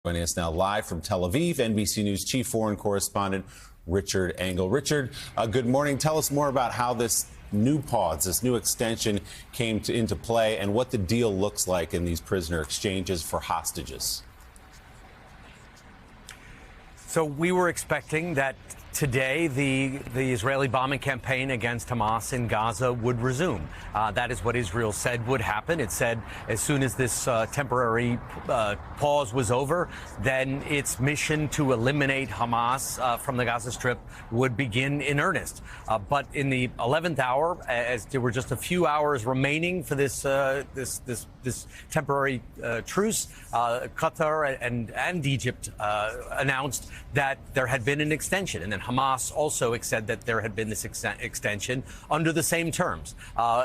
Joining us now live from Tel Aviv, NBC News chief foreign correspondent Richard Engel. Richard, good morning. Tell us more about how this new pause, this new extension came into play and what the deal looks like in these prisoner exchanges for hostages. So we were expecting that today the Israeli bombing campaign against Hamas in Gaza would resume. That is what Israel said would happen. It said as soon as this temporary pause was over, then its mission to eliminate Hamas from the Gaza Strip would begin in earnest. But in the 11th hour, as there were just a few hours remaining for this temporary truce, Qatar and Egypt announced that there had been an extension, and then Hamas also said that there had been this extension under the same terms,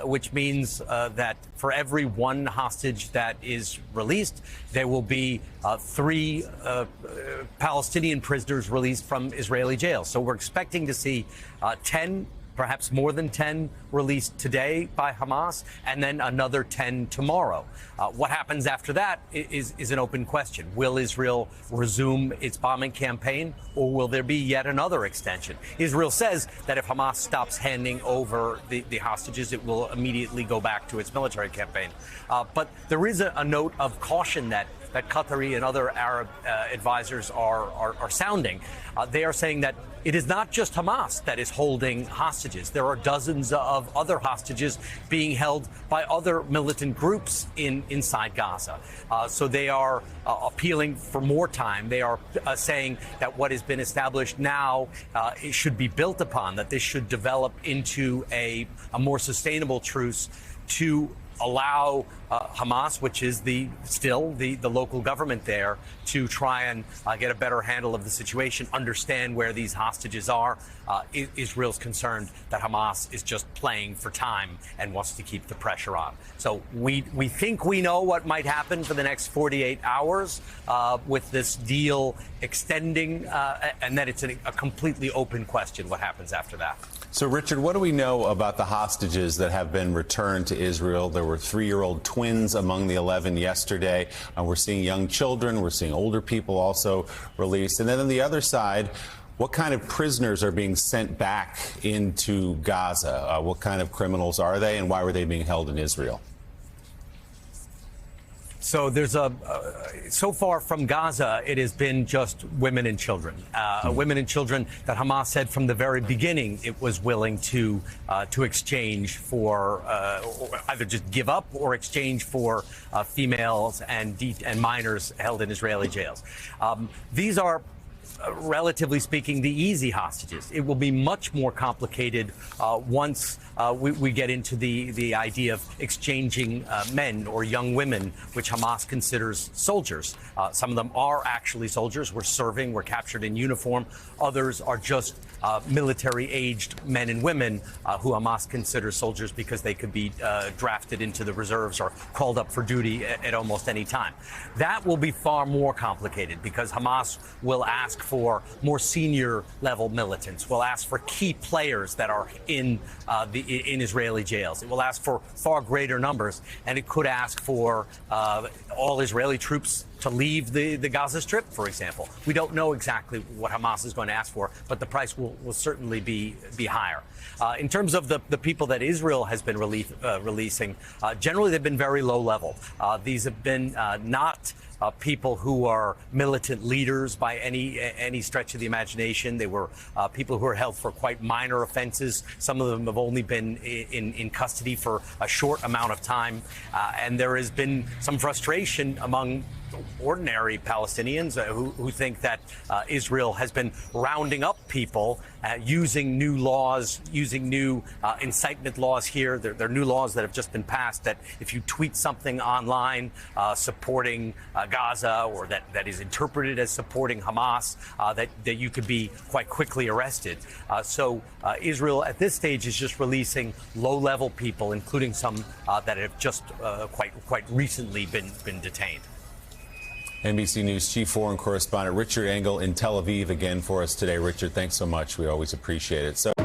which means that for every one hostage that is released, there will be 3 Palestinian prisoners released from Israeli jails. So we're expecting to see 10, perhaps more than 10 released today by Hamas, and then another 10 tomorrow. What happens after that is an open question. Will Israel resume its bombing campaign, or will there be yet another extension? Israel says that if Hamas stops handing over the hostages, it will immediately go back to its military campaign. But there is a note of caution that Qatari and other Arab advisors are sounding. They are saying that it is not just Hamas that is holding hostages. There are dozens of other hostages being held by other militant groups inside Gaza. So they are appealing for more time. They are saying that what has been established now it should be built upon, that this should develop into a more sustainable truce to allow Hamas, which is still the local government there, to try and get a better handle of the situation, understand where these hostages are. Israel's concerned that Hamas is just playing for time and wants to keep the pressure on. So we think we know what might happen for the next 48 hours with this deal extending, and that it's a completely open question what happens after that. So, Richard, what do we know about the hostages that have been returned to Israel? There were 3-year-old twins among the 11 yesterday. We're seeing young children. We're seeing older people also released. And then on the other side, what kind of prisoners are being sent back into Gaza? What kind of criminals are they, and why were they being held in Israel? So there's so far from Gaza, it has been just women and children. Women and children that Hamas said from the very beginning it was willing to exchange for either just give up or exchange for females and minors held in Israeli jails. These are, relatively speaking, the easy hostages. It will be much more complicated once we get into the idea of exchanging men or young women, which Hamas considers soldiers. Some of them are actually soldiers. We're serving, we're captured in uniform. Others are just military-aged men and women who Hamas considers soldiers because they could be drafted into the reserves or called up for duty at almost any time. That will be far more complicated because Hamas will ask for more senior level militants, will ask for key players that are in Israeli jails. It will ask for far greater numbers, and it could ask for all Israeli troops to leave the Gaza Strip, for example. We don't know exactly what Hamas is going to ask for, but the price will certainly be higher. In terms of the people that Israel has been releasing, generally they've been very low level. These have been not people who are militant leaders by any stretch of the imagination. They were people who are held for quite minor offenses. Some of them have only been in custody for a short amount of time. And there has been some frustration among ordinary Palestinians who think that Israel has been rounding up people using new laws, using new incitement laws here. There are new laws that have just been passed that if you tweet something online supporting Gaza or that is interpreted as supporting Hamas, that you could be quite quickly arrested. So Israel at this stage is just releasing low-level people, including some that have just quite recently been detained. NBC News chief foreign correspondent Richard Engel in Tel Aviv again for us today. Richard, thanks so much. We always appreciate it.